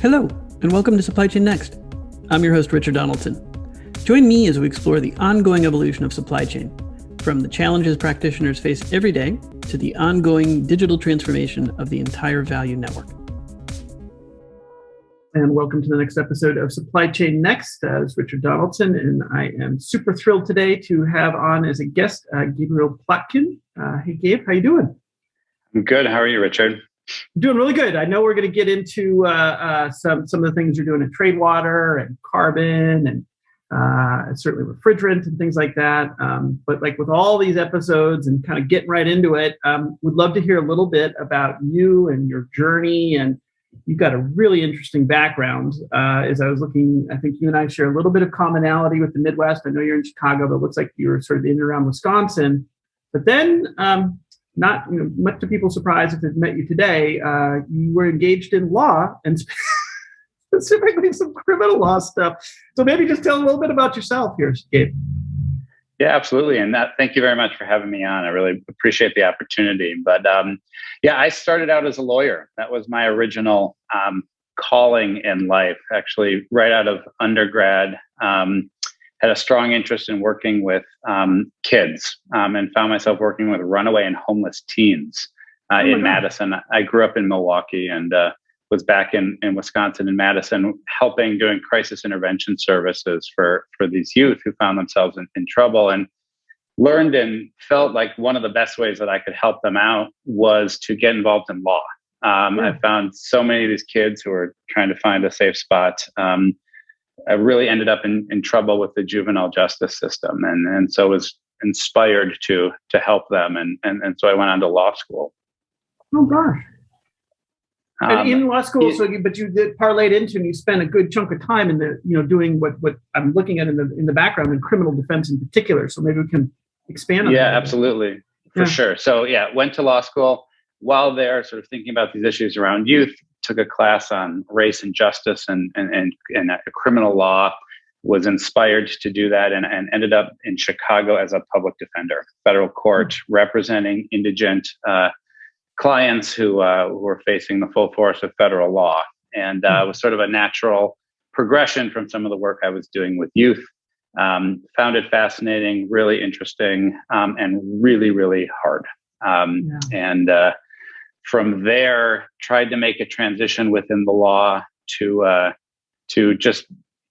Hello, and welcome to Supply Chain Next. I'm your host, Richard Donaldson. Join me as we explore the ongoing evolution of supply chain, from the challenges practitioners face every day to the ongoing digital transformation of the entire value network. And welcome to the next episode of Supply Chain Next. It's Richard Donaldson, and I am super thrilled today to have on as a guest Gabriel Plotkin. Hey, Gabe, how you doing? I'm good. How are you, Richard? I'm doing really good. I know we're going to get into some of the things you're doing at Tradewater and carbon and certainly refrigerant and things like that. But like with all these episodes and kind of getting right into it, would love to hear a little bit about you and your journey. And you've got a really interesting background. As I was looking, I think you and I share a little bit of commonality with the Midwest. I know you're in Chicago, but it looks like you were sort of in and around Wisconsin. But then, not much to people's surprise if they've met you today, you were engaged in law and specifically some criminal law stuff. So maybe just tell a little bit about yourself here, Gabe. Yeah, absolutely. And thank you very much for having me on. I really appreciate the opportunity. But I started out as a lawyer. That was my original calling in life, actually, right out of undergrad. Had a strong interest in working with kids and found myself working with runaway and homeless teens in Madison. I grew up in Milwaukee and was back in Wisconsin and Madison, doing crisis intervention services for these youth who found themselves in trouble, and learned and felt like one of the best ways that I could help them out was to get involved in law. I found so many of these kids who were trying to find a safe spot. I really ended up in trouble with the juvenile justice system, and so was inspired to help them, and so I went on to law school. Oh gosh! And in law school, but you did parlayed into, and you spent a good chunk of time in the doing what I'm looking at in the background in criminal defense in particular. So maybe we can expand on that. Yeah, absolutely, for sure. So went to law school. While there, sort of thinking about these issues around youth, took a class on race and justice and criminal law, was inspired to do that, and ended up in Chicago as a public defender, federal court, representing indigent clients who were facing the full force of federal law. And it was sort of a natural progression from some of the work I was doing with youth. Found it fascinating, really interesting, and really, really hard. And from there, tried to make a transition within the law to just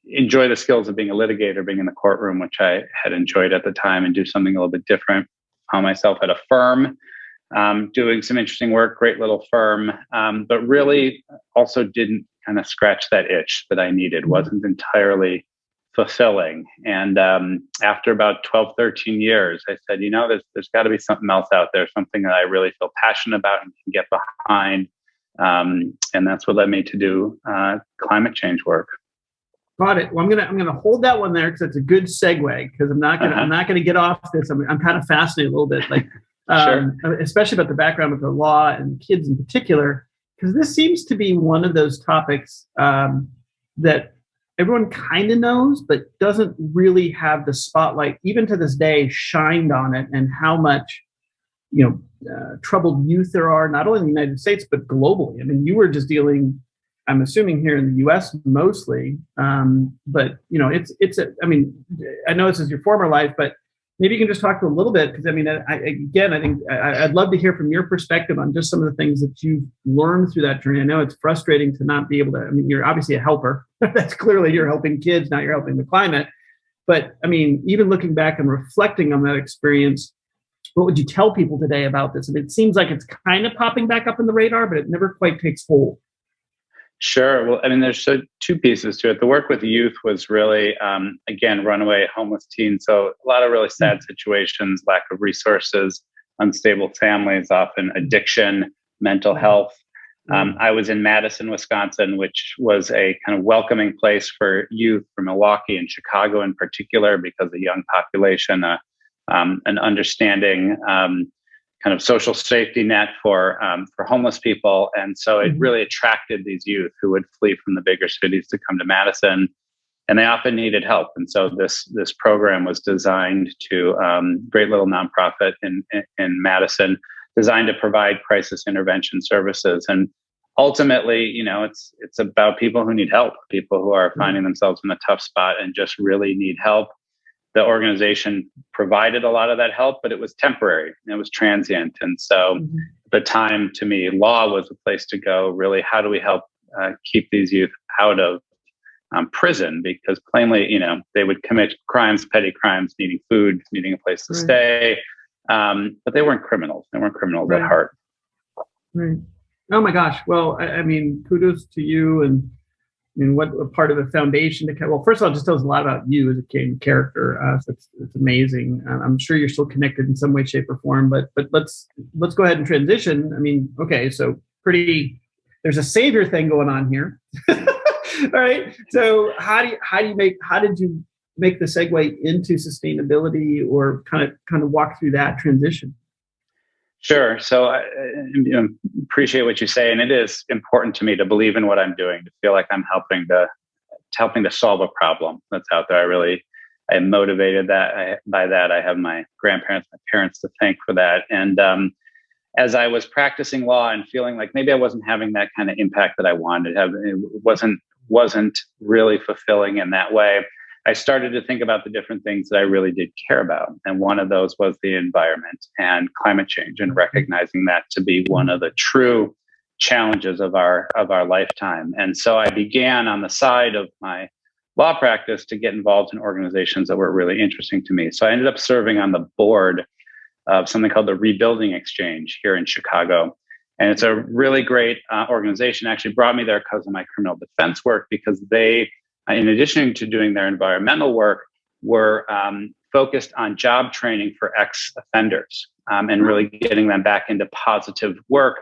enjoy the skills of being a litigator, being in the courtroom, which I had enjoyed at the time, and do something a little bit different. Found myself at a firm, doing some interesting work, great little firm, but really also didn't kind of scratch that itch that I needed, wasn't entirely fulfilling. And after about 12, 13 years, I said, there's got to be something else out there, something that I really feel passionate about and can get behind. And that's what led me to do climate change work. Got it. Well, I'm gonna hold that one there because it's a good segue. Because I'm not gonna get off this. I'm kind of fascinated a little bit, like sure. Especially about the background of the law and kids in particular, because this seems to be one of those topics that everyone kind of knows, but doesn't really have the spotlight, even to this day, shined on it, and how much, troubled youth there are, not only in the United States, but globally. I mean, you were just dealing, I'm assuming here in the U.S. mostly, but, I know this is your former life, but maybe you can just talk to a little bit, because, I think I'd love to hear from your perspective on just some of the things that you've learned through that journey. I know it's frustrating to not be able to, you're obviously a helper. That's clearly you're helping kids, now you're helping the climate. But, even looking back and reflecting on that experience, what would you tell people today about this? It seems like it's kind of popping back up in the radar, but it never quite takes hold. Sure. Well, there's two pieces to it. The work with youth was really, again, runaway homeless teens. So a lot of really sad situations, lack of resources, unstable families, often addiction, mental health. I was in Madison, Wisconsin, which was a kind of welcoming place for youth from Milwaukee and Chicago in particular, because of the young population, an understanding kind of social safety net for homeless people. And so it really attracted these youth who would flee from the bigger cities to come to Madison, and they often needed help. And so this program was designed to, great little nonprofit in Madison, designed to provide crisis intervention services. And ultimately, it's about people who need help, people who are finding themselves in a tough spot and just really need help. The organization provided a lot of that help, but it was temporary. It was transient. And so at the time, to me, law was the place to go. Really, how do we help keep these youth out of prison? Because plainly, they would commit crimes, petty crimes, needing food, needing a place to stay. But they weren't criminals. They weren't criminals at heart. Right. Oh my gosh. Well, I mean, kudos to you, and what a part of the foundation to. Well, first of all, it just tells a lot about you as a character. So it's amazing. I'm sure you're still connected in some way, shape, or form. But let's go ahead and transition. I mean, okay, so there's a savior thing going on here. All right. So how did you make the segue into sustainability, or kind of walk through that transition? Sure. So I appreciate what you say, and it is important to me to believe in what I'm doing, to feel like I'm helping to solve a problem that's out there. I am motivated by that. I have my grandparents, my parents to thank for that. And as I was practicing law and feeling like maybe I wasn't having that kind of impact that I wanted, it wasn't really fulfilling in that way, I started to think about the different things that I really did care about. And one of those was the environment and climate change, and recognizing that to be one of the true challenges of our lifetime. And so I began on the side of my law practice to get involved in organizations that were really interesting to me. So I ended up serving on the board of something called the Rebuilding Exchange here in Chicago. And it's a really great organization. Actually brought me there because of my criminal defense work, because they, in addition to doing their environmental work, were focused on job training for ex-offenders and really getting them back into positive work.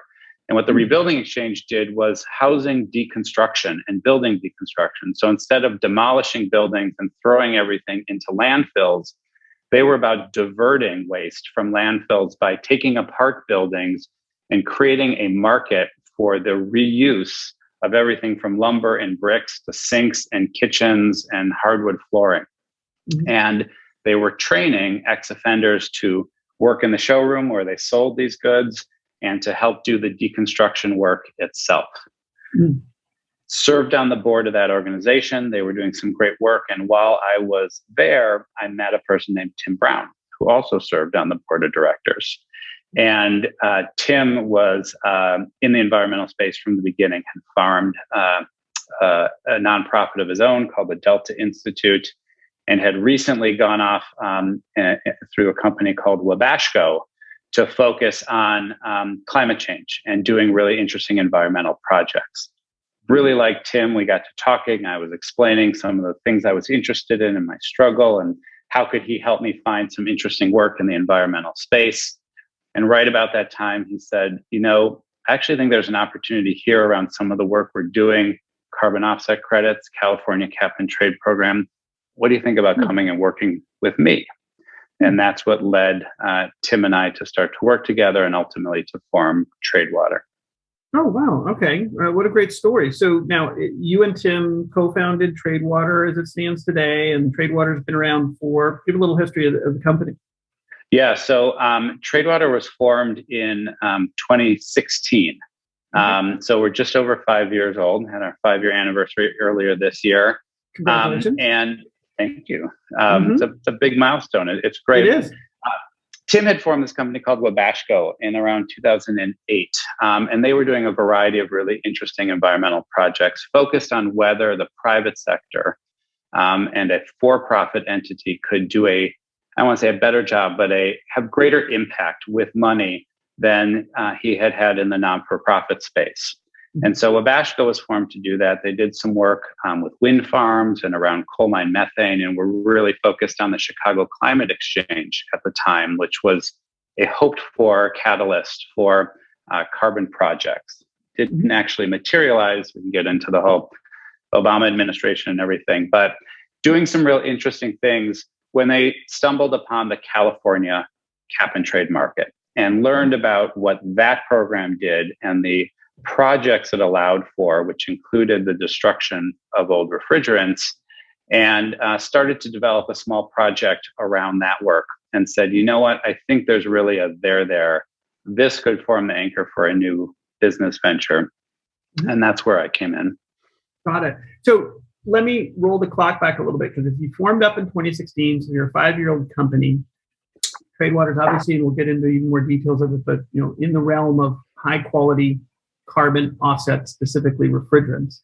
And what the Rebuilding Exchange did was housing deconstruction and building deconstruction. So instead of demolishing buildings and throwing everything into landfills, they were about diverting waste from landfills by taking apart buildings and creating a market for the reuse of everything from lumber and bricks to sinks and kitchens and hardwood flooring. And they were training ex-offenders to work in the showroom where they sold these goods and to help do the deconstruction work itself. Served on the board of that organization. They were doing some great work. And while I was there, I met a person named Tim Brown, who also served on the board of directors. And Tim was in the environmental space from the beginning, had farmed a nonprofit of his own called the Delta Institute, and had recently gone off through a company called Wabashco to focus on climate change and doing really interesting environmental projects. Really liked Tim. We got to talking. I was explaining some of the things I was interested in my struggle, and how could he help me find some interesting work in the environmental space. And right about that time, he said, I actually think there's an opportunity here around some of the work we're doing, carbon offset credits, California cap and trade program. What do you think about coming and working with me? And that's what led Tim and I to start to work together and ultimately to form Tradewater. Oh, wow. Okay. What a great story. So now you and Tim co-founded Tradewater as it stands today, and Tradewater has been around give a little history of the company. Yeah, so Tradewater was formed in 2016. So we're just over 5 years old, had our 5-year anniversary earlier this year. Congratulations. And thank you. It's a big milestone. It's great. It is. Tim had formed this company called Wabashco in around 2008. And they were doing a variety of really interesting environmental projects focused on whether the private sector and a for-profit entity could do I want to say a better job, but have greater impact with money than he had in the non-for-profit space. And so Wabashco was formed to do that. They did some work with wind farms and around coal mine methane, and were really focused on the Chicago Climate Exchange at the time, which was a hoped-for catalyst for carbon projects. Didn't actually materialize. We can get into the whole Obama administration and everything, but doing some real interesting things when they stumbled upon the California cap and trade market and learned about what that program did and the projects it allowed for, which included the destruction of old refrigerants, and started to develop a small project around that work and said, you know what, I think there's really a there. This could form the anchor for a new business venture. And that's where I came in. Got it. So let me roll the clock back a little bit, because if you formed up in 2016, so you're a 5-year-old company, Tradewater's obviously, and we'll get into even more details of it, but in the realm of high quality carbon offsets, specifically refrigerants.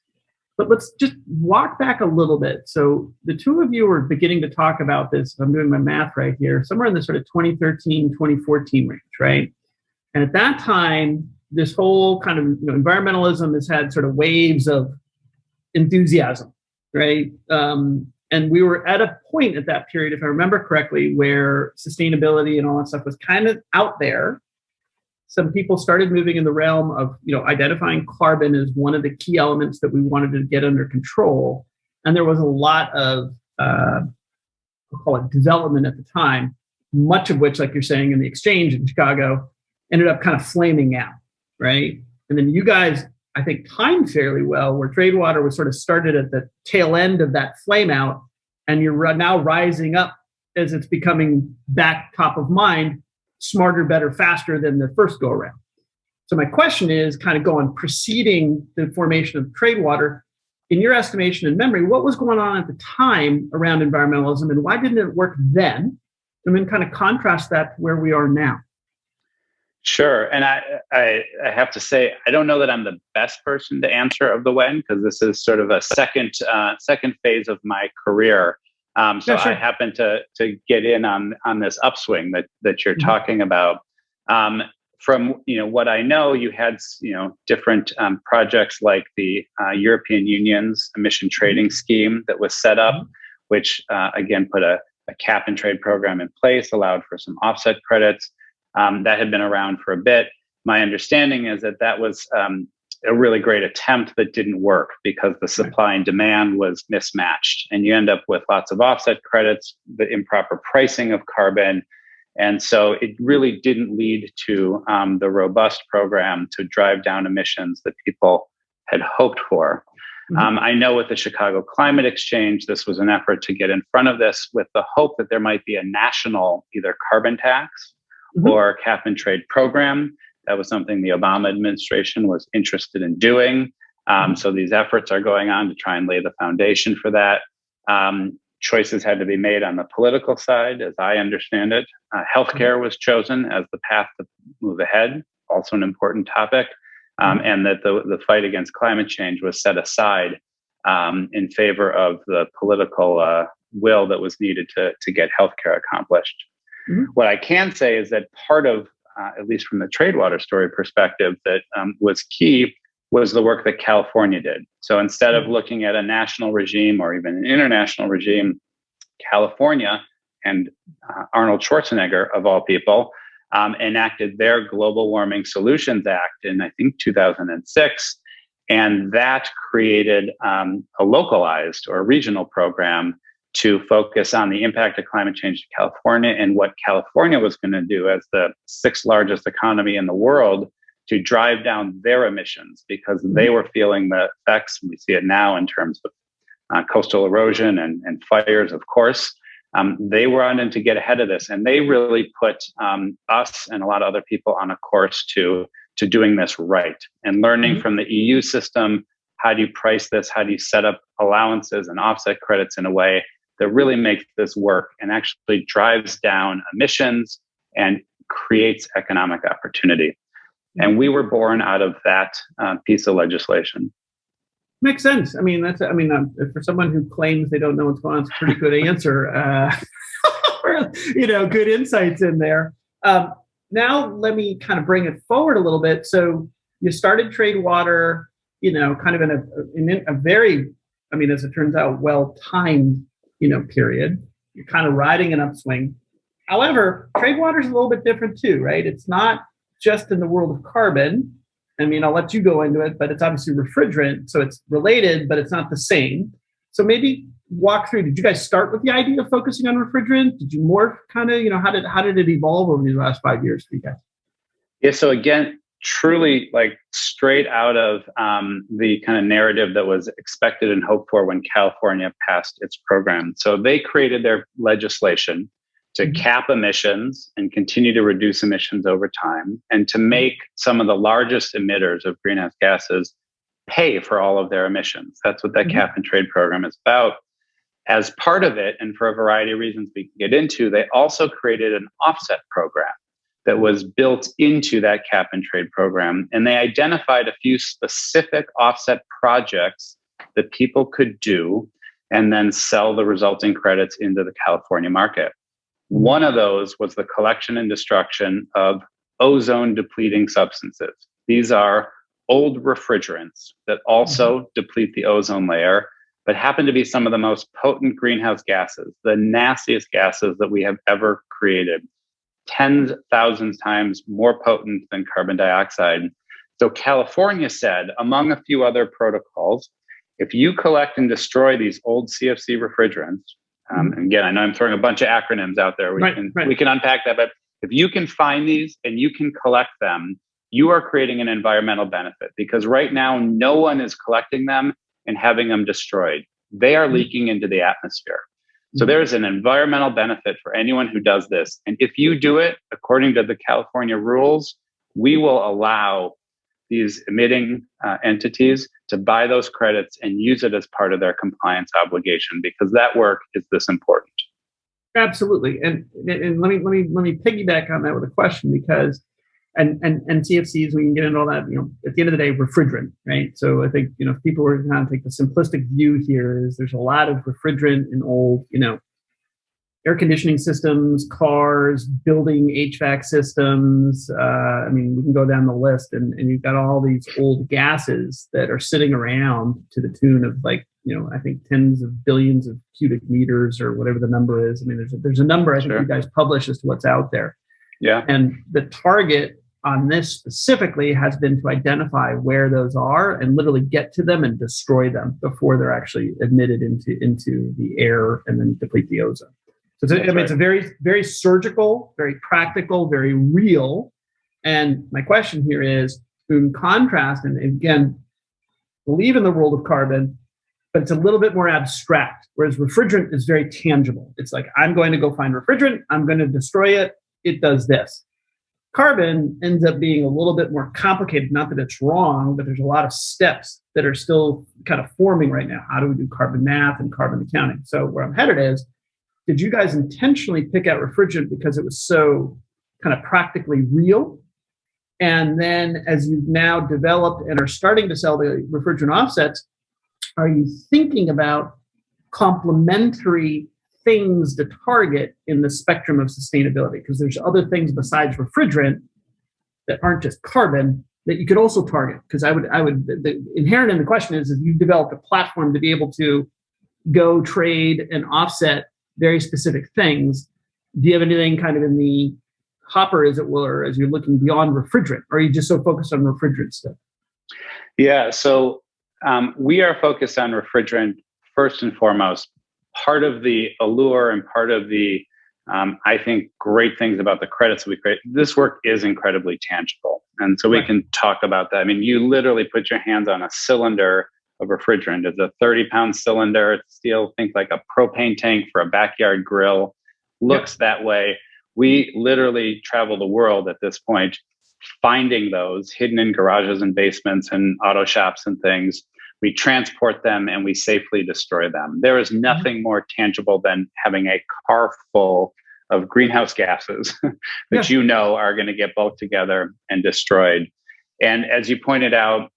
But let's just walk back a little bit. So the two of you were beginning to talk about this, if I'm doing my math right here, somewhere in the sort of 2013, 2014 range, right? And at that time, this whole kind of environmentalism has had sort of waves of enthusiasm, right? And we were at a point at that period, if I remember correctly, where sustainability and all that stuff was kind of out there. Some people started moving in the realm of, identifying carbon as one of the key elements that we wanted to get under control. And there was a lot of, I'll call it development at the time, much of which, like you're saying, in the exchange in Chicago, ended up kind of flaming out, right? And then you guys, I think, timed fairly well, where Tradewater was sort of started at the tail end of that flame out, and you're now rising up as it's becoming back top of mind, smarter, better, faster than the first go around. So my question is kind of preceding the formation of Tradewater, in your estimation and memory, what was going on at the time around environmentalism, and why didn't it work then? And then kind of contrast that to where we are now. Sure. And I have to say, I don't know that I'm the best person to answer of the when, because this is sort of a second phase of my career. So yeah, sure. I happen to get in on this upswing that you're talking about. From what I know, you had different projects like the European Union's emission trading scheme that was set up, which again put a cap and trade program in place, allowed for some offset credits. That had been around for a bit. My understanding is that was a really great attempt that didn't work, because the supply and demand was mismatched, and you end up with lots of offset credits, the improper pricing of carbon. And so it really didn't lead to the robust program to drive down emissions that people had hoped for. I know with the Chicago Climate Exchange, this was an effort to get in front of this with the hope that there might be a national either carbon tax or cap and trade program. That was something the Obama administration was interested in doing. So these efforts are going on to try and lay the foundation for that. Choices had to be made on the political side, as I understand it. Healthcare was chosen as the path to move ahead, also an important topic, and that the fight against climate change was set aside in favor of the political will that was needed to get healthcare accomplished. What I can say is that part of, at least from the Tradewater story perspective, that was key was the work that California did. So instead of looking at a national regime or even an international regime, California and Arnold Schwarzenegger, of all people, enacted their Global Warming Solutions Act in, I think, 2006. And that created a localized or regional program to focus on the impact of climate change to California and what California was going to do as the 6th largest economy in the world to drive down their emissions, because they were feeling the effects, and we see it now in terms of coastal erosion and fires, of course. They were wanting to get ahead of this, and they really put us and a lot of other people on a course to doing this right and learning from the EU system. How do you price this? How do you set up allowances and offset credits in a way that really makes this work and actually drives down emissions and creates economic opportunity? And we were born out of that piece of legislation. Makes sense. I mean, for someone who claims they don't know what's going on, it's a pretty good answer. Good insights in there. Now, let me kind of bring it forward a little bit. So you started Tradewater, kind of in a very, as it turns out, well-timed, period. You're kind of riding an upswing. However, Tradewater is a little bit different too, right? It's not just in the world of carbon. I'll let you go into it, but it's obviously refrigerant, so it's related, but it's not the same. So maybe walk through. Did you guys start with the idea of focusing on refrigerant? Did you morph kind of, how did it evolve over these last 5 years for you guys? Yeah. So again, truly like straight out of the kind of narrative that was expected and hoped for when California passed its program. So they created their legislation to cap emissions and continue to reduce emissions over time, and to make some of the largest emitters of greenhouse gases pay for all of their emissions. That's what that cap and trade program is about. As part of it, and for a variety of reasons we can get into, they also created an offset program that was built into that cap and trade program. And they identified a few specific offset projects that people could do and then sell the resulting credits into the California market. One of those was the collection and destruction of ozone depleting substances. These are old refrigerants that also deplete the ozone layer, but happen to be some of the most potent greenhouse gases, the nastiest gases that we have ever created, tens of thousands times more potent than carbon dioxide. So California said, among a few other protocols, if you collect and destroy these old CFC refrigerants, and again, I know I'm throwing a bunch of acronyms out there. We can unpack that, but if you can find these and you can collect them, you are creating an environmental benefit, because right now no one is collecting them and having them destroyed. They are leaking into the atmosphere. So there's an environmental benefit for anyone who does this. And if you do it according to the California rules, we will allow these emitting entities to buy those credits and use it as part of their compliance obligation, because that work is this important. Absolutely. And let me piggyback on that with a question, because and CFCs, we can get into all that, at the end of the day, refrigerant, right? So I think, if people were to kind of take the simplistic view here, is there's a lot of refrigerant in old, air conditioning systems, cars, building HVAC systems. We can go down the list, and you've got all these old gases that are sitting around to the tune of I think tens of billions of cubic meters or whatever the number is. There's a number I think you guys publish as to what's out there. Yeah. And the target on this specifically has been to identify where those are and literally get to them and destroy them before they're actually emitted into the air and then deplete the ozone. So it's a very, very surgical, very practical, very real. And my question here is, in contrast, and again, believe in the world of carbon, but it's a little bit more abstract, whereas refrigerant is very tangible. It's like, I'm going to go find refrigerant, I'm going to destroy it, it does this. Carbon ends up being a little bit more complicated. Not that it's wrong, but there's a lot of steps that are still kind of forming right now. How do we do carbon math and carbon accounting? So where I'm headed is, did you guys intentionally pick out refrigerant because it was so kind of practically real? And then as you've now developed and are starting to sell the refrigerant offsets, are you thinking about complementary things to target in the spectrum of sustainability? Because there's other things besides refrigerant that aren't just carbon that you could also target. Because the inherent in the question is you've developed a platform to be able to go trade and offset very specific things. Do you have anything kind of in the hopper, as it were, as you're looking beyond refrigerant? Or are you just so focused on refrigerant stuff? Yeah, so we are focused on refrigerant first and foremost. Part of the allure and part of the, I think, great things about the credits we create, this work is incredibly tangible. And so we can talk about that. You literally put your hands on a cylinder of refrigerant. It's a 30-pound cylinder. It's steel, think like a propane tank for a backyard grill. Looks that way. We literally travel the world at this point, finding those hidden in garages and basements and auto shops and things. We transport them and we safely destroy them. There is nothing more tangible than having a car full of greenhouse gases that are going to get bulked together and destroyed. And as you pointed out,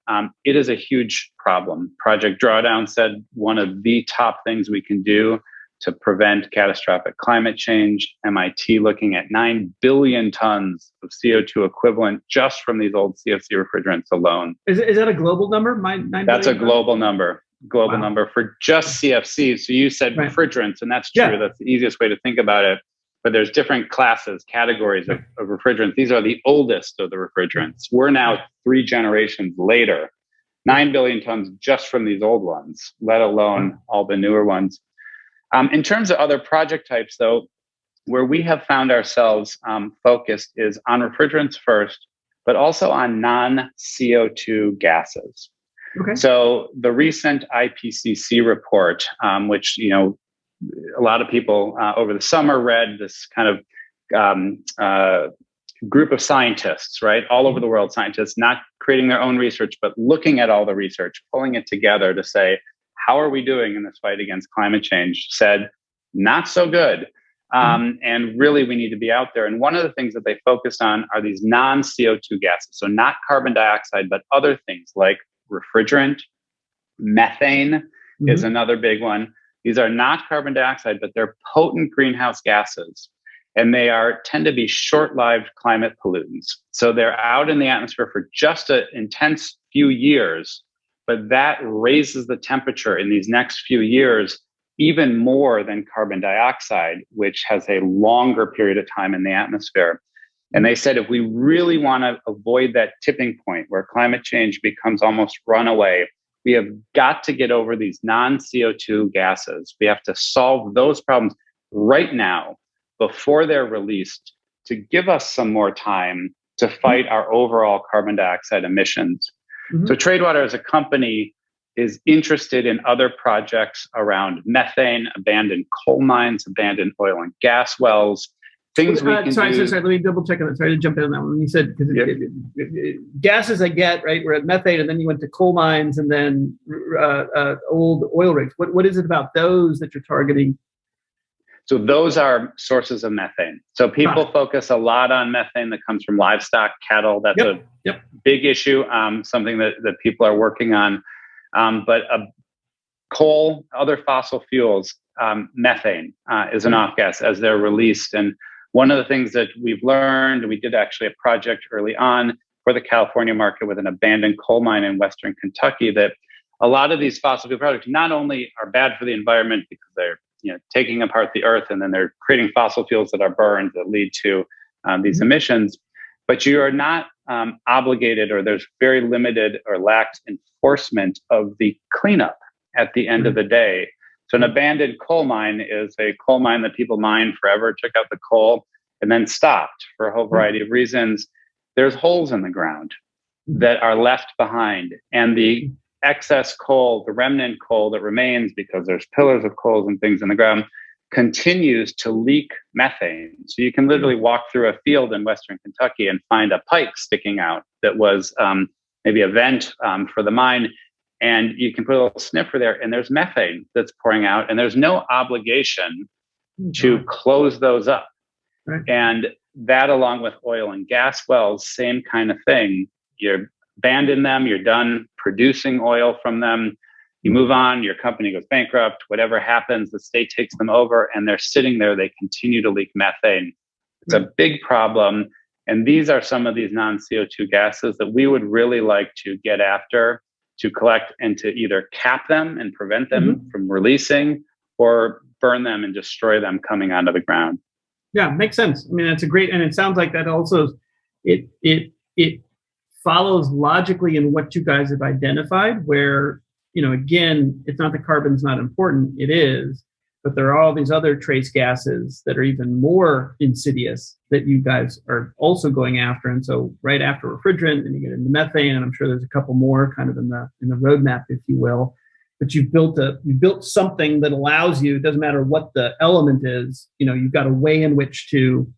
it is a huge problem. Project Drawdown said one of the top things we can do to prevent catastrophic climate change. MIT looking at 9 billion tons of CO2 equivalent just from these old CFC refrigerants alone. Is that a global number? That's a global number. Number for just CFC. So you said refrigerants, and that's true. That's the easiest way to think about it. But there's different classes, categories of refrigerants. These are the oldest of the refrigerants. We're now 3 generations later, 9 billion tons just from these old ones, let alone all the newer ones. In terms of other project types, though, where we have found ourselves focused is on refrigerants first, but also on non-CO2 gases. Okay. So the recent IPCC report, which a lot of people over the summer read, this kind of group of scientists, right? All over the world, scientists, not creating their own research, but looking at all the research, pulling it together to say, how are we doing in this fight against climate change? Said, not so good. And really, we need to be out there. And one of the things that they focused on are these non-CO2 gases. So not carbon dioxide, but other things like refrigerant, methane is another big one. These are not carbon dioxide, but they're potent greenhouse gases. And they tend to be short-lived climate pollutants. So they're out in the atmosphere for just an intense few years, but that raises the temperature in these next few years even more than carbon dioxide, which has a longer period of time in the atmosphere. And they said, if we really want to avoid that tipping point where climate change becomes almost runaway, we have got to get over these non-CO2 gases. We have to solve those problems right now before they're released to give us some more time to fight our overall carbon dioxide emissions. So Tradewater as a company is interested in other projects around methane, abandoned coal mines, abandoned oil and gas wells, things we can do. Sorry, let me double check on that. Sorry to jump in on that one. You said, because gases I get, right? We're at methane, and then you went to coal mines and then old oil rigs. What is it about those that you're targeting? So those are sources of methane. So people focus a lot on methane that comes from livestock, cattle. That's a big issue, something that people are working on. But coal, other fossil fuels, methane is an off gas as they're released. And one of the things that we've learned, we did actually a project early on for the California market with an abandoned coal mine in Western Kentucky, that a lot of these fossil fuel products not only are bad for the environment because they're taking apart the earth, and then they're creating fossil fuels that are burned that lead to these emissions. But you are not obligated, or there's very limited or lax enforcement of the cleanup at the end of the day. So an abandoned coal mine is a coal mine that people mined forever, took out the coal, and then stopped for a whole variety of reasons. There's holes in the ground that are left behind, and the excess coal, the remnant coal that remains, because there's pillars of coals and things in the ground, continues to leak methane. So you can literally walk through a field in Western Kentucky and find a pipe sticking out that was maybe a vent for the mine. And you can put a little sniffer there, and there's methane that's pouring out, and there's no obligation to close those up. Right. And that, along with oil and gas wells, same kind of thing. You're abandon them, you're done producing oil from them, you move on, your company goes bankrupt, whatever happens, the state takes them over, and they're sitting there, they continue to leak methane. It's a big problem. And these are some of these non-CO2 gases that we would really like to get after, to collect and to either cap them and prevent them from releasing, or burn them and destroy them coming onto the ground. Yeah, makes sense. I mean, that's a great, and it sounds like that also, it follows logically in what you guys have identified, where, again, it's not that carbon's not important, it is, but there are all these other trace gases that are even more insidious that you guys are also going after. And so right after refrigerant, and you get into methane, and I'm sure there's a couple more kind of in the roadmap, if you will. But you've built something that allows you, it doesn't matter what the element is, you've got a way in which to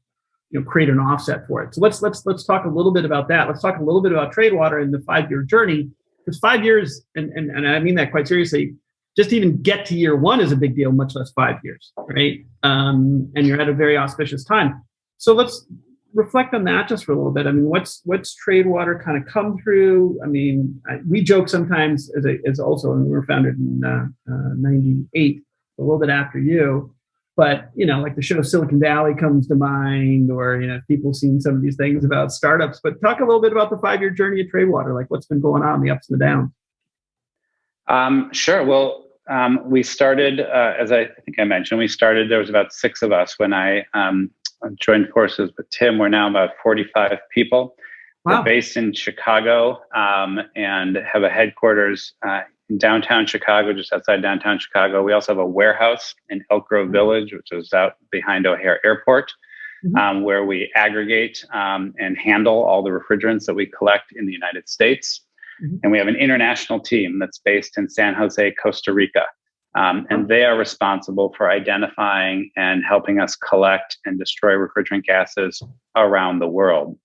create an offset for it. So let's talk a little bit about that. Let's talk a little bit about Tradewater and the 5-year journey, because 5 years, and I mean that quite seriously, just to even get to year one is a big deal, much less 5 years, right? And you're at a very auspicious time. So let's reflect on that just for a little bit. I mean, what's Tradewater kind of come through? I mean, we joke sometimes as also, and we were founded in 98, a little bit after you. But, like the show Silicon Valley comes to mind, or, people seen some of these things about startups. But talk a little bit about the 5-year journey of Tradewater, like what's been going on, the ups and the downs. Sure. Well, we started, as I think I mentioned, there was about 6 of us when I joined forces with Tim. We're now about 45 people. Wow. We're based in Chicago and have a headquarters in downtown Chicago, just outside downtown Chicago. We also have a warehouse in Elk Grove Village, which is out behind O'Hare Airport, where we aggregate and handle all the refrigerants that we collect in the United States. And we have an international team that's based in San Jose, Costa Rica. And they are responsible for identifying and helping us collect and destroy refrigerant gases around the world.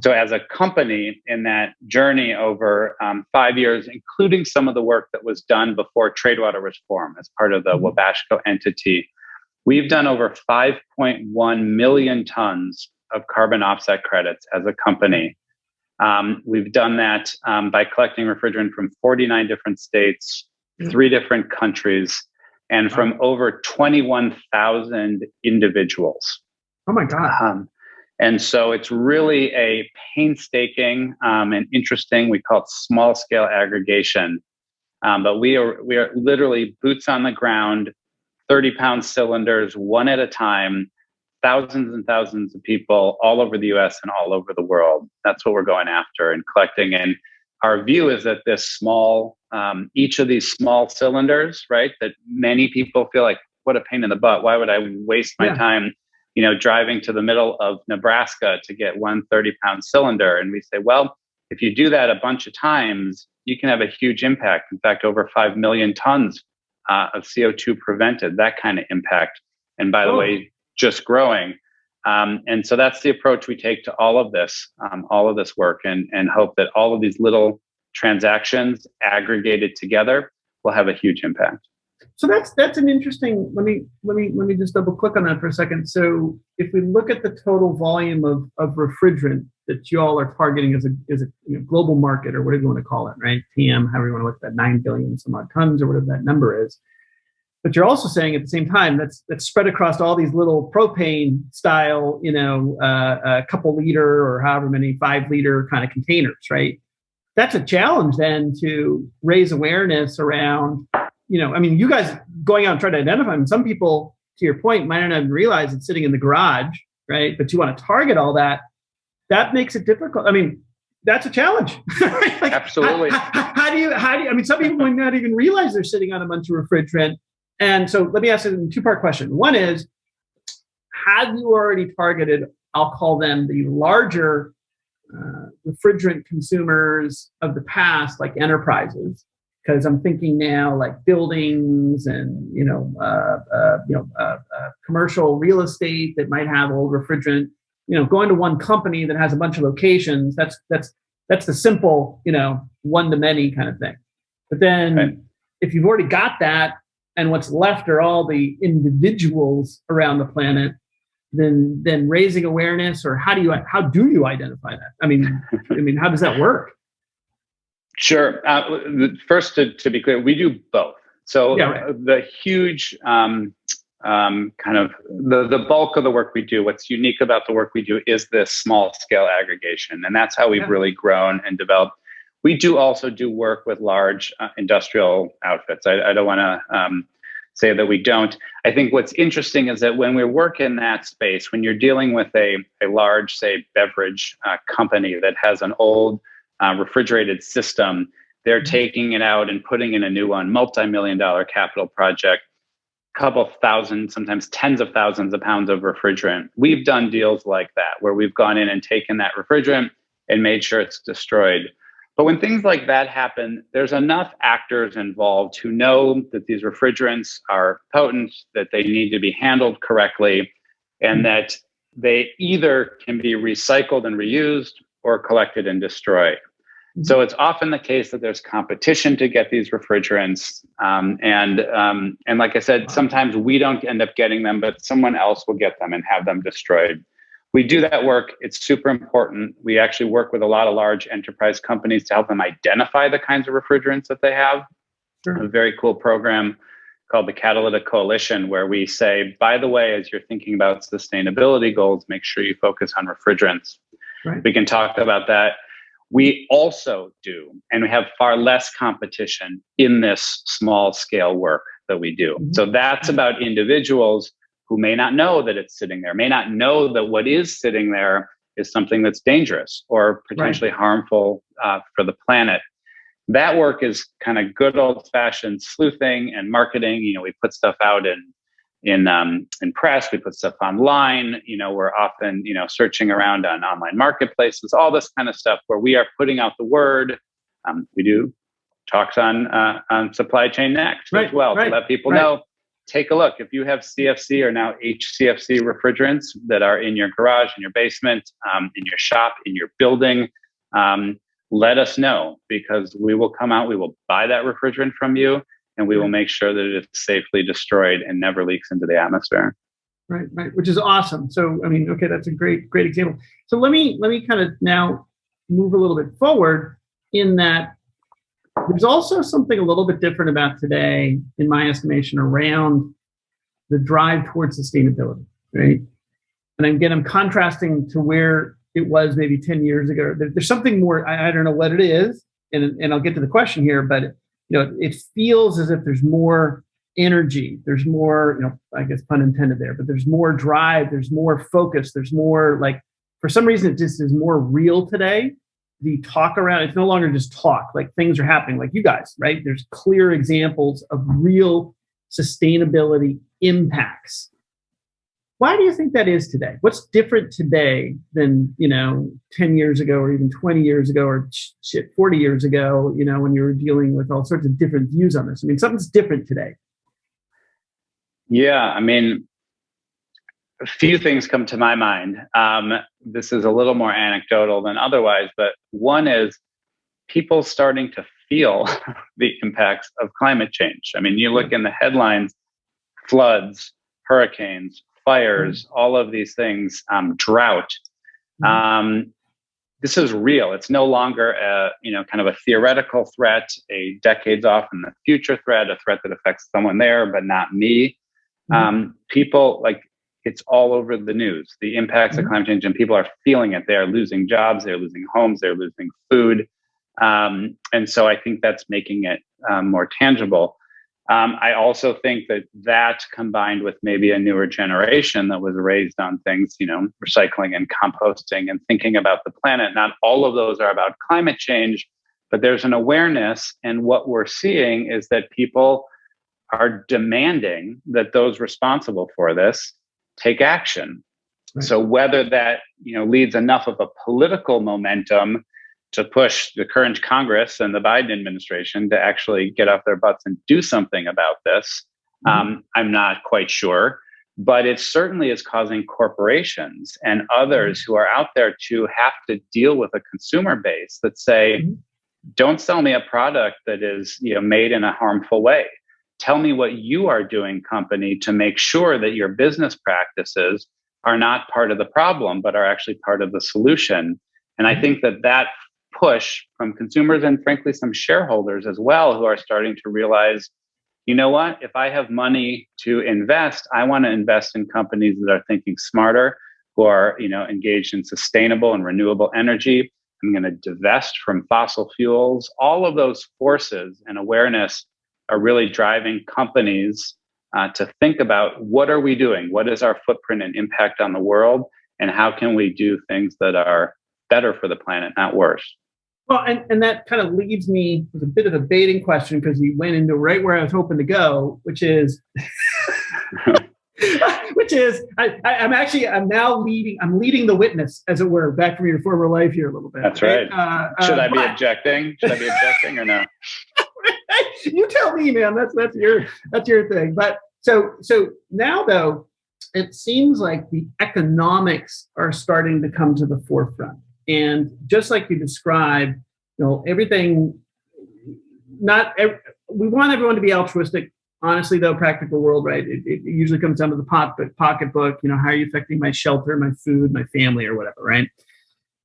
So as a company in that journey over 5 years, including some of the work that was done before Tradewater was formed as part of the Wabashco entity, we've done over 5.1 million tons of carbon offset credits as a company. We've done that by collecting refrigerant from 49 different states, 3 different countries, and from over 21,000 individuals. Oh my God. And so it's really a painstaking and interesting, we call it small scale aggregation. But we are literally boots on the ground, 30-pound cylinders, one at a time, thousands and thousands of people all over the US and all over the world. That's what we're going after and collecting. And our view is that this small, each of these small cylinders, right, that many people feel like, what a pain in the butt. Why would I waste my time, driving to the middle of Nebraska to get one 30-pound cylinder? And we say, well, if you do that a bunch of times, you can have a huge impact. In fact, over 5 million tons of CO2 prevented, that kind of impact. And by the way, just growing. And so that's the approach we take to all of this work, and hope that all of these little transactions aggregated together will have a huge impact. So that's an interesting. Let me just double click on that for a second. So if we look at the total volume of refrigerant that you all are targeting as a global market, or whatever you want to call it, right? TM, however you want to look at that, 9 billion some odd tons or whatever that number is. But you're also saying at the same time that's spread across all these little propane style, a couple liter or however many 5 liter kind of containers, right? That's a challenge then to raise awareness around. You guys going out and trying to identify them. Some people, to your point, might not even realize it's sitting in the garage, right? But you want to target all that. That makes it difficult. I mean, that's a challenge. Like, absolutely. How do you? Some people might not even realize they're sitting on a bunch of refrigerant. And so let me ask it in a 2-part question. One is, have you already targeted, I'll call them the larger refrigerant consumers of the past, like enterprises? Because I'm thinking now like buildings and, commercial real estate that might have old refrigerant, going to one company that has a bunch of locations. That's the simple, one-to-many kind of thing. But then if you've already got that, and what's left are all the individuals around the planet, then raising awareness, or how do you identify that? I mean, how does that work? Sure. First, to be clear, we do both. So the huge kind of the bulk of the work we do, what's unique about the work we do is this small scale aggregation, and that's how we've really grown and developed. We do also do work with large industrial outfits. I don't want to say that we don't. I think what's interesting is that when we work in that space, when you're dealing with a large, say, beverage company that has an old refrigerated system, they're taking it out and putting in a new one, multi-million-dollar capital project, couple thousand, sometimes tens of thousands of pounds of refrigerant. We've done deals like that, where we've gone in and taken that refrigerant and made sure it's destroyed. But when things like that happen, there's enough actors involved who know that these refrigerants are potent, that they need to be handled correctly, and that they either can be recycled and reused or collected and destroyed. So it's often the case that there's competition to get these refrigerants. And like I said, sometimes we don't end up getting them, but someone else will get them and have them destroyed. We do that work. It's super important. We actually work with a lot of large enterprise companies to help them identify the kinds of refrigerants that they have. Sure. A very cool program called the Catalytic Coalition, where we say, by the way, as you're thinking about sustainability goals, make sure you focus on refrigerants. Right. We can talk about that. We also do, and we have far less competition in this small scale work that we do. Mm-hmm. So that's about individuals who may not know that it's sitting there, may not know that what is sitting there is something that's dangerous or potentially harmful for the planet. That work is kind of good old fashioned sleuthing and marketing. We put stuff out in press, we put stuff online. We're often, searching around on online marketplaces, all this kind of stuff where we are putting out the word. We do talks on supply chain next as well to let people know. Take a look. If you have CFC or now HCFC refrigerants that are in your garage, in your basement, in your shop, in your building, let us know, because we will come out, we will buy that refrigerant from you, and we will make sure that it's safely destroyed and never leaks into the atmosphere. Right, which is awesome. So, I mean, okay, that's a great example. So let me kind of now move a little bit forward in that there's also something a little bit different about today, in my estimation, around the drive towards sustainability, right? And again, I'm contrasting to where it was maybe 10 years ago. There's something more, I don't know what it is, and I'll get to the question here, but it feels as if there's more energy, there's more, I guess pun intended there, but there's more drive, there's more focus, there's more, like, for some reason, it just is more real today. The talk around, it's no longer just talk, like things are happening, like you guys, right? There's clear examples of real sustainability impacts. Why do you think that is today? What's different today than, 10 years ago, or even 20 years ago, or 40 years ago, when you were dealing with all sorts of different views on this? I mean, something's different today. Yeah, I mean, a few things come to my mind. This is a little more anecdotal than otherwise, but one is people starting to feel the impacts of climate change. I mean, you look in the headlines, floods, hurricanes, fires, all of these things, drought. This is real. It's no longer a, kind of a theoretical threat, a decades off in the future threat, a threat that affects someone there, but not me. People, like, it's all over the news, the impacts of climate change, and people are feeling it. They are losing jobs, they're losing homes, they're losing food. And so I think that's making it more tangible. I also think that combined with maybe a newer generation that was raised on things, recycling and composting and thinking about the planet, not all of those are about climate change, but there's an awareness. And what we're seeing is that people are demanding that those responsible for this take action. Right. So whether that, leads enough of a political momentum to push the current Congress and the Biden administration to actually get off their butts and do something about this, I'm not quite sure. But it certainly is causing corporations and others who are out there to have to deal with a consumer base that say, don't sell me a product that is made in a harmful way. Tell me what you are doing, company, to make sure that your business practices are not part of the problem, but are actually part of the solution. And I think that push from consumers and frankly, some shareholders as well, who are starting to realize, you know what, if I have money to invest, I want to invest in companies that are thinking smarter, who are, engaged in sustainable and renewable energy. I'm going to divest from fossil fuels. All of those forces and awareness are really driving companies to think about, what are we doing? What is our footprint and impact on the world? And how can we do things that are better for the planet, not worse? Well, and that kind of leaves me with a bit of a baiting question, because you went into right where I was hoping to go, which is, I'm leading the witness, as it were, back from your former life here a little bit. That's right. Should I be objecting? Should I be objecting or no? You tell me, man. That's your thing. But so now, though, it seems like the economics are starting to come to the forefront. And just like you described, everything, we want everyone to be altruistic. Honestly, though, practical world, right? It usually comes down to the pocketbook. How are you affecting my shelter, my food, my family, or whatever, right?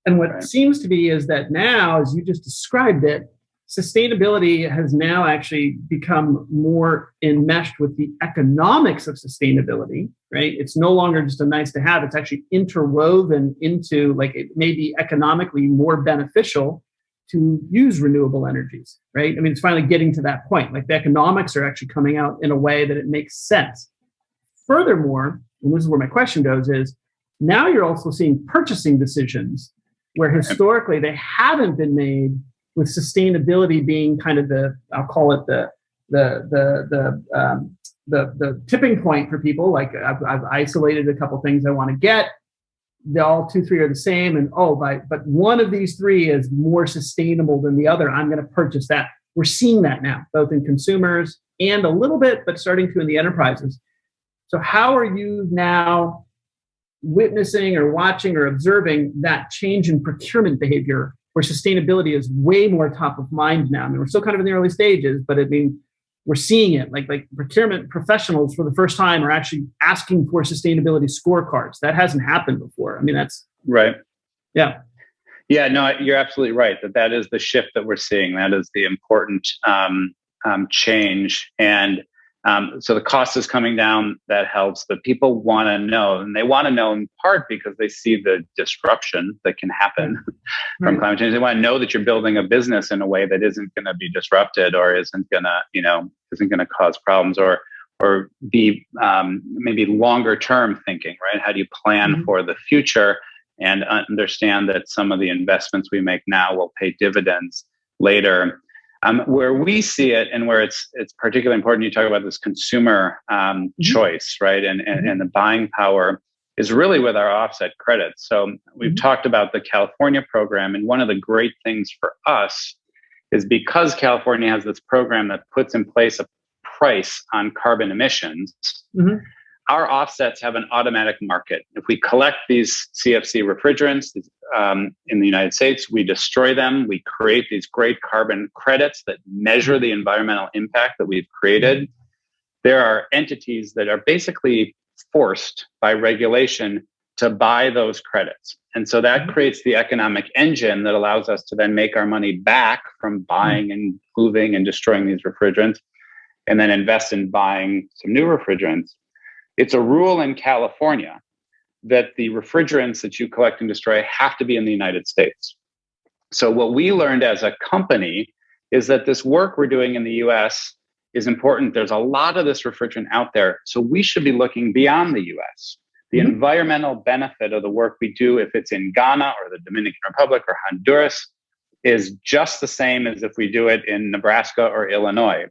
And what seems to be is that now, as you just described it, sustainability has now actually become more enmeshed with the economics of sustainability, right? It's no longer just a nice to have, it's actually interwoven into, like, it may be economically more beneficial to use renewable energies, right? I mean, it's finally getting to that point. Like, the economics are actually coming out in a way that it makes sense. Furthermore, and this is where my question goes, is now you're also seeing purchasing decisions where historically they haven't been made, with sustainability being kind of I'll call it the tipping point for people. Like, I've isolated a couple things I want to get. All 2, 3 are the same, and but one of these 3 is more sustainable than the other. I'm going to purchase that. we're seeing that now, both in consumers and a little bit, but starting to in the enterprises. So how are you now witnessing or watching or observing that change in procurement behavior where sustainability is way more top of mind now? I mean, we're still kind of in the early stages, but I mean, we're seeing it like procurement professionals for the first time are actually asking for sustainability scorecards. That hasn't happened before. I mean, that's right. Yeah. Yeah, no, you're absolutely right that is the shift that we're seeing. That is the important change. And so the cost is coming down. That helps. But people want to know, and they want to know in part because they see the disruption that can happen from climate change. They want to know that you're building a business in a way that isn't going to be disrupted or isn't going to cause problems or be maybe longer term thinking, right? How do you plan for the future and understand that some of the investments we make now will pay dividends later? Where we see it and where it's particularly important, you talk about this consumer choice, right? And the buying power is really with our offset credits. So we've talked about the California program. And one of the great things for us is because California has this program that puts in place a price on carbon emissions, our offsets have an automatic market. If we collect these CFC refrigerants in the United States, we destroy them. We create these great carbon credits that measure the environmental impact that we've created. There are entities that are basically forced by regulation to buy those credits. And so that creates the economic engine that allows us to then make our money back from buying and moving and destroying these refrigerants and then invest in buying some new refrigerants. It's a rule in California that the refrigerants that you collect and destroy have to be in the United States. So what we learned as a company is that this work we're doing in the US is important. There's a lot of this refrigerant out there. So we should be looking beyond the US. The environmental benefit of the work we do, if it's in Ghana or the Dominican Republic or Honduras, is just the same as if we do it in Nebraska or Illinois.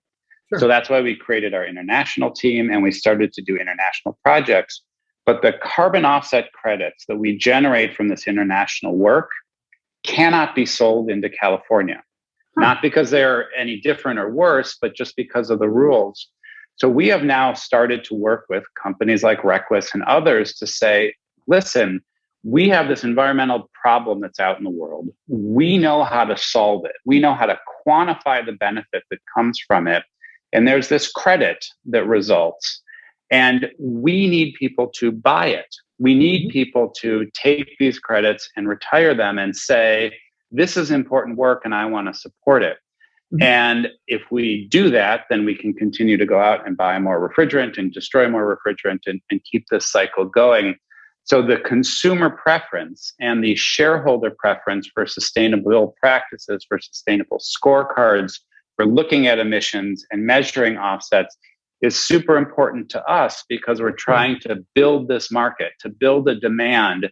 Sure. So that's why we created our international team and we started to do international projects. But the carbon offset credits that we generate from this international work cannot be sold into California. Not because they're any different or worse, but just because of the rules. So we have now started to work with companies like Requis and others to say, listen, we have this environmental problem that's out in the world. We know how to solve it. We know how to quantify the benefit that comes from it. And there's this credit that results. And we need people to buy it. We need people to take these credits and retire them and say, this is important work and I want to support it. And if we do that, then we can continue to go out and buy more refrigerant and destroy more refrigerant and keep this cycle going. So the consumer preference and the shareholder preference for sustainable practices, for sustainable scorecards, for looking at emissions and measuring offsets is super important to us because we're trying to build this market, to build a demand,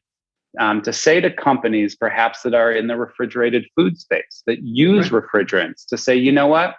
to say to companies perhaps that are in the refrigerated food space, that use refrigerants, to say, you know what,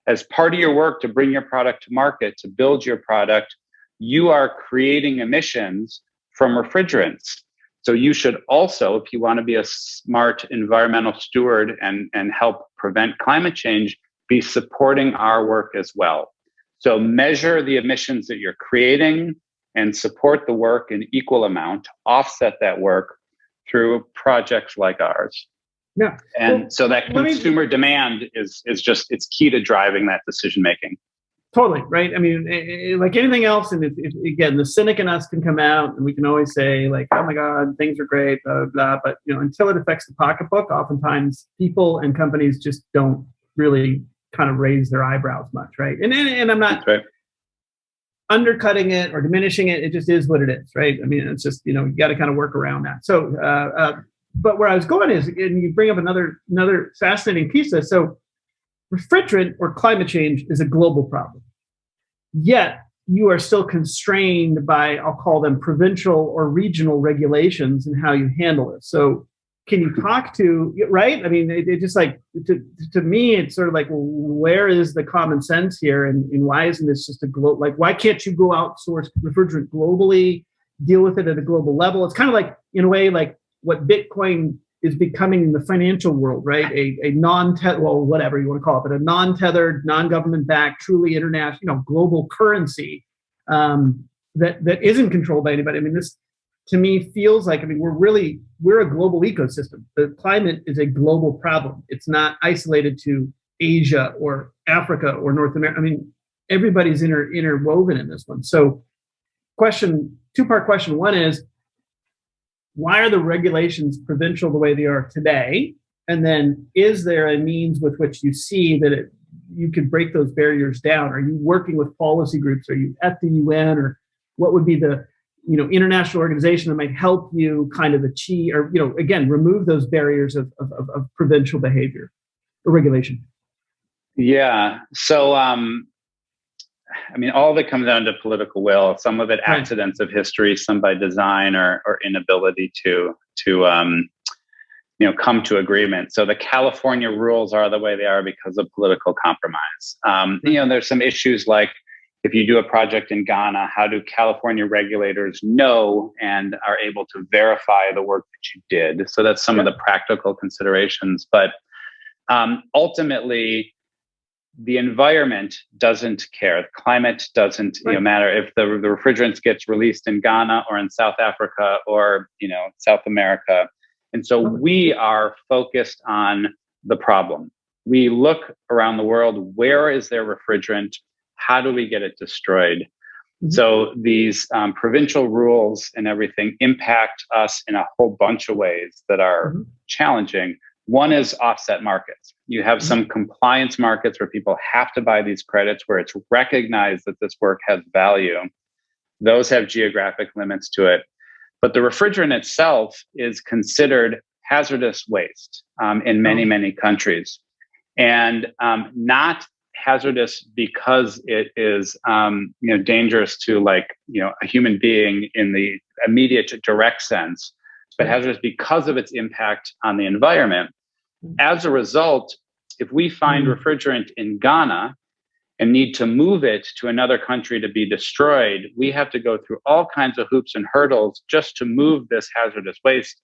as part of your work to bring your product to market, to build your product, you are creating emissions from refrigerants. So you should also, if you want to be a smart environmental steward and help prevent climate change, be supporting our work as well. So measure the emissions that you're creating and support the work in equal amount, offset that work through projects like ours. Yeah. And so that consumer demand is just, it's key to driving that decision making. Totally, right? I mean, like anything else, and again, the cynic in us can come out and we can always say like, oh my God, things are great, blah, blah, blah. But until it affects the pocketbook, oftentimes people and companies just don't really kind of raise their eyebrows much, right? And I'm not undercutting it or diminishing it. It just is what it is, right? I mean, it's just, you got to kind of work around that. So, but where I was going is, and you bring up another fascinating piece of this. So refrigerant or climate change is a global problem. Yet you are still constrained by, I'll call them provincial or regional regulations and how you handle it. So can you talk to, right? I mean, it just like, to me, it's sort of like, well, where is the common sense here? And why isn't this just a global, like, why can't you go outsource refrigerant globally, deal with it at a global level? It's kind of like, in a way, like what Bitcoin is becoming the financial world, right? A non-tethered, well, whatever you want to call it, but a non-tethered, non-government-backed, truly international, global currency that isn't controlled by anybody. I mean, this to me feels like, I mean, we're a global ecosystem. The climate is a global problem. It's not isolated to Asia or Africa or North America. I mean, everybody's interwoven in this one. So two-part question. One is, why are the regulations provincial the way they are today? And then, is there a means with which you see that you could break those barriers down? Are you working with policy groups? Are you at the UN, or what would be the international organization that might help you kind of achieve, or again, remove those barriers of provincial behavior or regulation? Yeah. So I mean, all of it comes down to political will. Some of it accidents of history, some by design or inability to come to agreement. So the California rules are the way they are because of political compromise. There's some issues like, if you do a project in Ghana, how do California regulators know and are able to verify the work that you did? So that's some of the practical considerations. But ultimately, the environment doesn't care. The climate doesn't matter if the refrigerants gets released in Ghana or in South Africa or South America. And so we are focused on the problem. We look around the world. Where is there refrigerant? How do we get it destroyed? Mm-hmm. So these provincial rules and everything impact us in a whole bunch of ways that are challenging. One is offset markets. You have some compliance markets where people have to buy these credits, where it's recognized that this work has value. Those have geographic limits to it. But the refrigerant itself is considered hazardous waste in many, many countries. And not hazardous because it is dangerous to a human being in the immediate direct sense, but hazardous because of its impact on the environment. As a result, if we find refrigerant in Ghana and need to move it to another country to be destroyed, we have to go through all kinds of hoops and hurdles just to move this hazardous waste.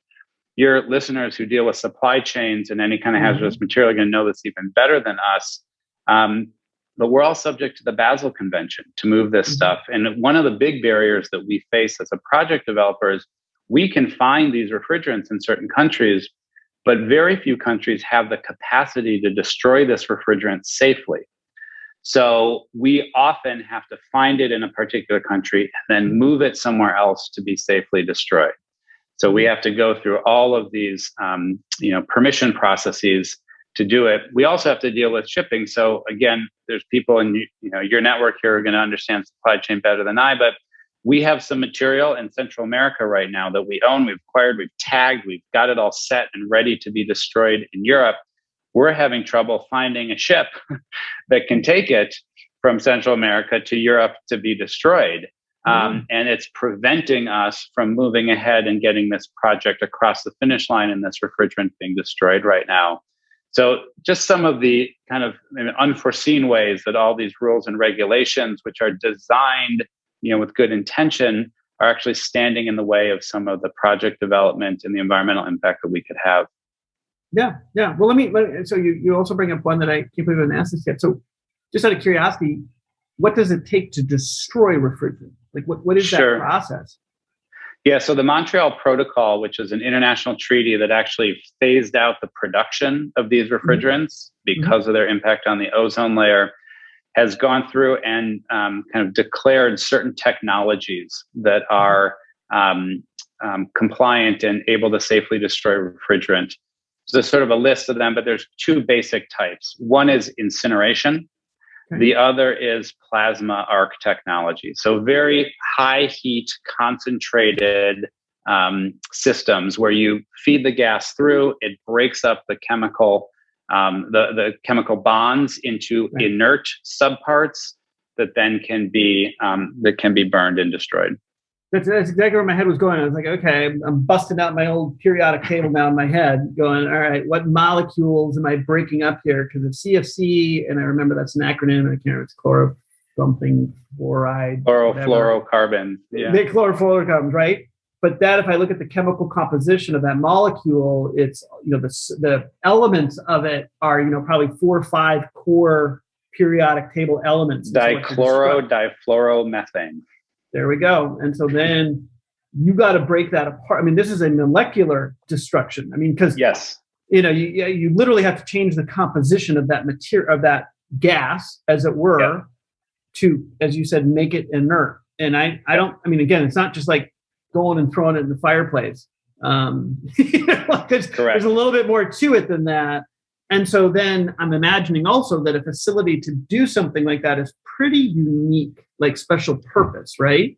Your listeners who deal with supply chains and any kind of hazardous material are going to know this even better than us. But we're all subject to the Basel Convention to move this stuff. And one of the big barriers that we face as a project developer is we can find these refrigerants in certain countries, but very few countries have the capacity to destroy this refrigerant safely. So we often have to find it in a particular country and then move it somewhere else to be safely destroyed. So we have to go through all of these permission processes to do it. We also have to deal with shipping. So again, there's people in your network here who are going to understand supply chain better than I, but we have some material in Central America right now that we own, we've acquired, we've tagged, we've got it all set and ready to be destroyed in Europe. We're having trouble finding a ship that can take it from Central America to Europe to be destroyed. And it's preventing us from moving ahead and getting this project across the finish line and this refrigerant being destroyed right now. So just some of the kind of unforeseen ways that all these rules and regulations, which are designed with good intention, are actually standing in the way of some of the project development and the environmental impact that we could have. Yeah. Well, so you also bring up one that I can't believe I haven't asked this yet. So just out of curiosity, what does it take to destroy refrigerant? Like what is that process? Yeah, so the Montreal Protocol, which is an international treaty that actually phased out the production of these refrigerants because of their impact on the ozone layer, has gone through and kind of declared certain technologies that are compliant and able to safely destroy refrigerant. So there's sort of a list of them, but there's two basic types. One is incineration. The other is plasma arc technology. So very high heat, concentrated systems where you feed the gas through, it breaks up the chemical bonds into inert subparts that then can be burned and destroyed. That's exactly where my head was going. I was like, okay, I'm busting out my old periodic table now in my head, going, all right, what molecules am I breaking up here? Because of CFC, and I remember that's an acronym, I can't remember, it's chloro something fluoride. Chlorofluorocarbon. Yeah. The chlorofluorocarbons, right? but that if I look at the chemical composition of that molecule, it's, the elements of it are, probably 4 or 5 core periodic table elements. Dichloro-difluoromethane. There we go. And so then you got to break that apart. I mean, this is a molecular destruction. I mean, because yes, you literally have to change the composition of that material, of that gas, as it were, to, as you said, make it inert. And I don't. I mean, again, it's not just like going and throwing it in the fireplace. There's a little bit more to it than that. And so then I'm imagining also that a facility to do something like that is pretty unique, like special purpose, right?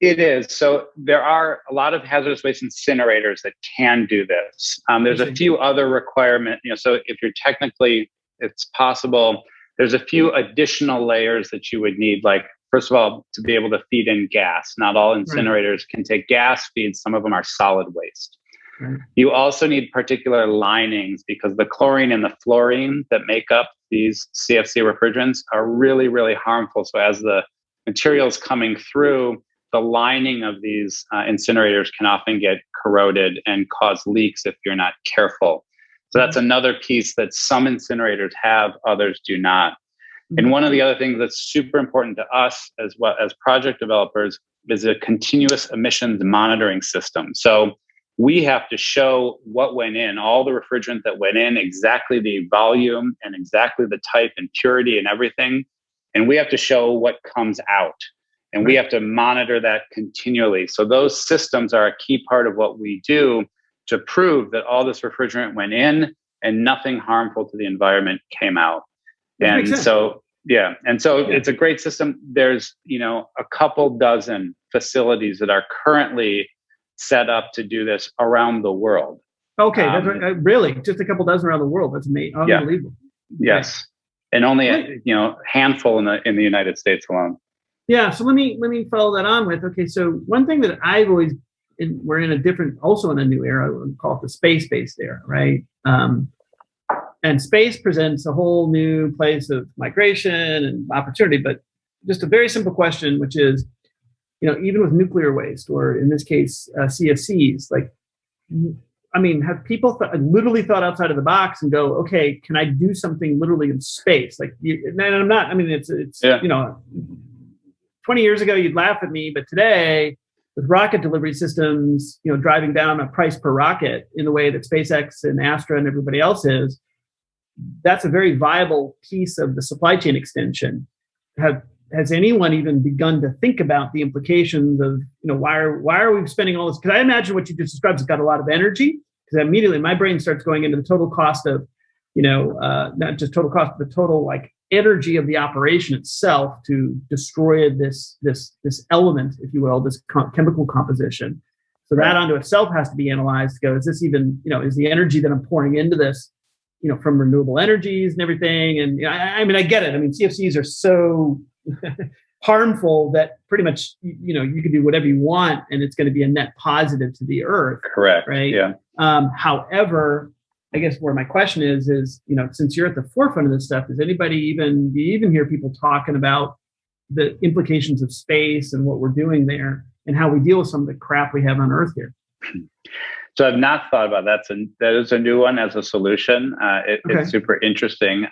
It is. So there are a lot of hazardous waste incinerators that can do this. There's a few other requirements, so if you're technically, it's possible, there's a few additional layers that you would need, like, first of all, to be able to feed in gas. Not all incinerators can take gas feeds. Some of them are solid waste. Right. You also need particular linings because the chlorine and the fluorine that make up these CFC refrigerants are really, really harmful. So as the material's coming through, the lining of these incinerators can often get corroded and cause leaks if you're not careful. So that's another piece that some incinerators have, others do not. And one of the other things that's super important to us as well as project developers is a continuous emissions monitoring system. So we have to show what went in, all the refrigerant that went in, exactly the volume and exactly the type and purity and everything. And we have to show what comes out. And we have to monitor that continually. So those systems are a key part of what we do to prove that all this refrigerant went in and nothing harmful to the environment came out. And so, it's a great system. There's, a couple dozen facilities that are currently set up to do this around the world. Okay, that's right. Really, just a couple dozen around the world. That's amazing. Unbelievable. Yeah. Yes, and only a handful in the United States alone. Yeah. So let me follow that on with, okay, so one thing that I've always, we're in a new era. I would call it the space-based era, right? And space presents a whole new place of migration and opportunity. But just a very simple question, which is, even with nuclear waste, or in this case, CFCs, like, I mean, have people literally thought outside of the box and go, okay, can I do something literally in space? Like, and I'm not, I mean, it's 20 years ago, you'd laugh at me, but today, with rocket delivery systems, driving down a price per rocket in the way that SpaceX and Astra and everybody else is, that's a very viable piece of the supply chain extension. Has anyone even begun to think about the implications of, why are we spending all this? Because I imagine what you just described has got a lot of energy. Because immediately my brain starts going into the total cost of, not just total cost, but the total energy of the operation itself to destroy this element, if you will, this chemical composition. So that onto itself has to be analyzed to go, is this even, is the energy that I'm pouring into this, from renewable energies and everything? And I mean, I get it. I mean, CFCs are so harmful that pretty much, you can do whatever you want and it's going to be a net positive to the earth. Correct. Right. Yeah. However, I guess where my question is, since you're at the forefront of this stuff, do you even hear people talking about the implications of space and what we're doing there and how we deal with some of the crap we have on Earth here? So I've not thought about that. So that is a new one as a solution. It's super interesting.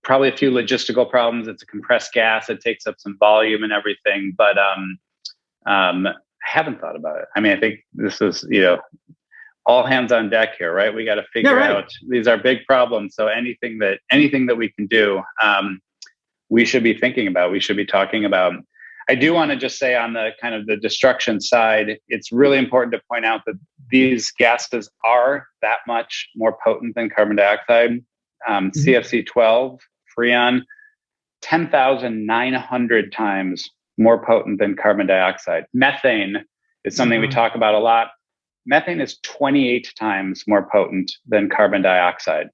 Probably a few logistical problems. It's a compressed gas. It takes up some volume and everything, but I haven't thought about it. I mean, I think this is, all hands on deck here, right? We got to figure out, these are big problems. So anything that we can do, we should be thinking about, we should be talking about. I do want to just say on the kind of the destruction side, it's really important to point out that these gases are that much more potent than carbon dioxide. CFC12, Freon, 10,900 times more potent than carbon dioxide. Methane is something we talk about a lot. Methane is 28 times more potent than carbon dioxide.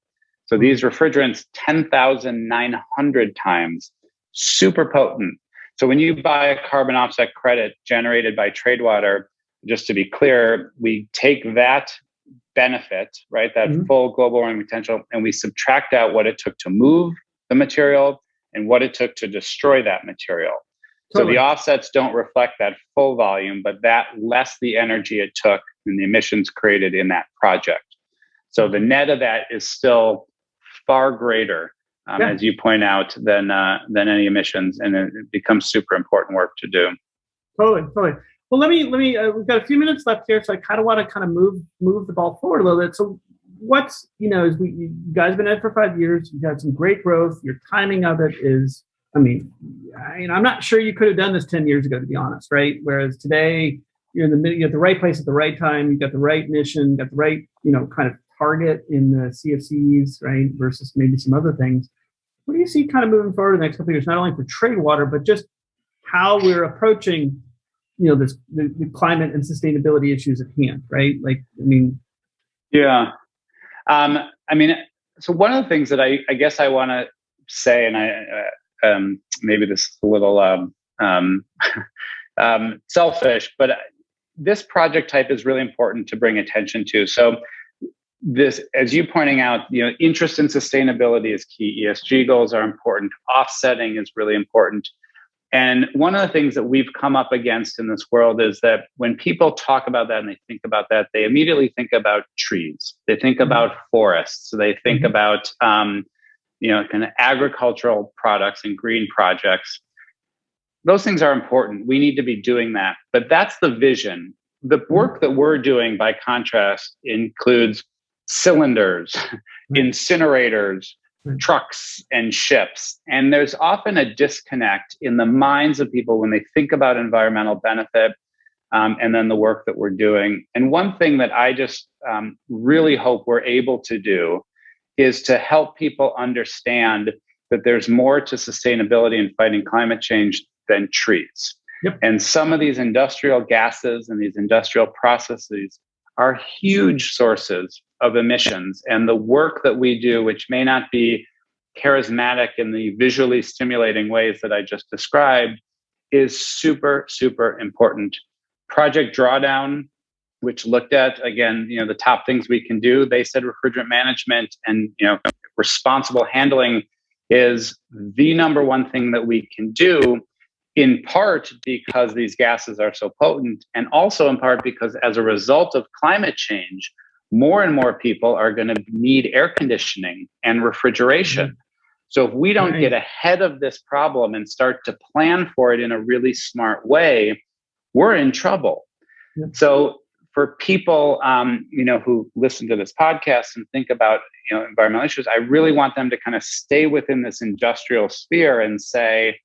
So these refrigerants, 10,900 times, super potent. So when you buy a carbon offset credit generated by Tradewater, just to be clear, we take that benefit, right, that full global warming potential, and we subtract out what it took to move the material and what it took to destroy that material. So the offsets don't reflect that full volume, but that less the energy it took and the emissions created in that project. So the net of that is still far greater, as you point out, than any emissions, and it becomes super important work to do. Totally. Well, let me. We've got a few minutes left here, so I kind of want to move the ball forward a little bit. So, what's you guys have been at it for 5 years. You've had some great growth. Your timing of it is, I'm not sure you could have done this 10 years ago, to be honest, right? Whereas today, you're in the middle, you're at the right place at the right time. You've got the right mission, you've got the right, kind of target in the CFCs, right? Versus maybe some other things. What do you see kind of moving forward in the next couple of years, not only for Tradewater, but just how we're approaching, the climate and sustainability issues at hand, right? Yeah. So one of the things that I guess I want to say, and I maybe this is a little selfish, but this project type is really important to bring attention to. So this, as you pointing out, interest in sustainability is key. ESG goals are important. Offsetting is really important. And one of the things that we've come up against in this world is that when people talk about that and they think about that, they immediately think about trees. They think about forests. So they think about, kind of agricultural products and green projects. Those things are important. We need to be doing that. But that's the vision. The work that we're doing, by contrast, includes cylinders, incinerators, trucks, and ships. And there's often a disconnect in the minds of people when they think about environmental benefit and then the work that we're doing. And one thing that I just really hope we're able to do is to help people understand that there's more to sustainability and fighting climate change than trees. Yep. And some of these industrial gases and these industrial processes are huge sources of emissions. And the work that we do, which may not be charismatic in the visually stimulating ways that I just described, is super, super important. Project Drawdown, which looked at, again, the top things we can do, they said refrigerant management and, responsible handling is the number one thing that we can do, in part because these gases are so potent, and also in part because as a result of climate change, more and more people are going to need air conditioning and refrigeration. So if we don't get ahead of this problem and start to plan for it in a really smart way, we're in trouble. So for people, who listen to this podcast and think about, environmental issues, I really want them to kind of stay within this industrial sphere and say,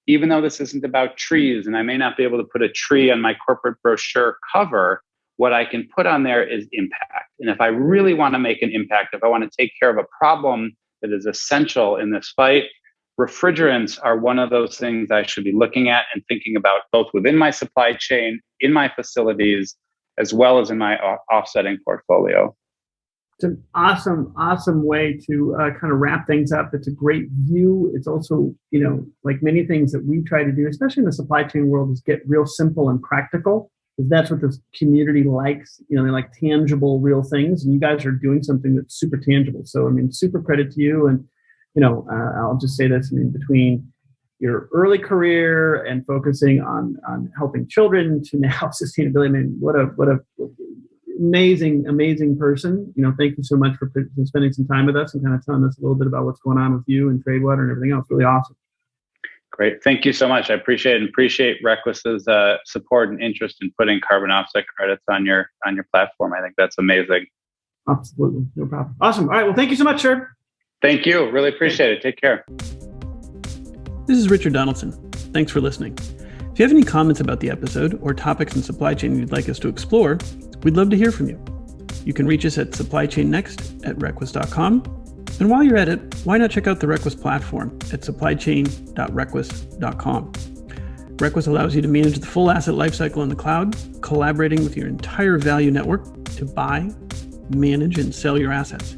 even though this isn't about trees, and I may not be able to put a tree on my corporate brochure cover, what I can put on there is impact. And if I really want to make an impact, if I want to take care of a problem that is essential in this fight, refrigerants are one of those things I should be looking at and thinking about, both within my supply chain, in my facilities, as well as in my offsetting portfolio. It's an awesome way to kind of wrap things up. It's a great view. It's also, like many things that we try to do, especially in the supply chain world, is get real simple and practical. Because that's what this community likes. They like tangible, real things. And you guys are doing something that's super tangible. So, super credit to you. And, I'll just say this, between your early career and focusing on helping children to now sustainability, what a amazing person. Thank you so much for spending some time with us and kind of telling us a little bit about what's going on with you and Tradewater and everything else. Really awesome. Great. Thank you so much. I appreciate it, and appreciate Requis's support and interest in putting carbon offset credits on your platform. I think that's amazing. Absolutely. No problem. Awesome. All right. Well, thank you so much, sir. Thank you. Really appreciate it. Take care. This is Richard Donaldson. Thanks for listening. If you have any comments about the episode or topics in supply chain you'd like us to explore, we'd love to hear from you. You can reach us at supplychainnext@requis.com. And while you're at it, why not check out the Requis platform at supplychain.requis.com. Requis allows you to manage the full asset lifecycle in the cloud, collaborating with your entire value network to buy, manage, and sell your assets.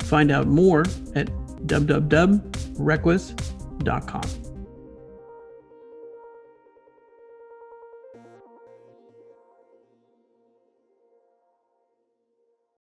Find out more at www.requis.com.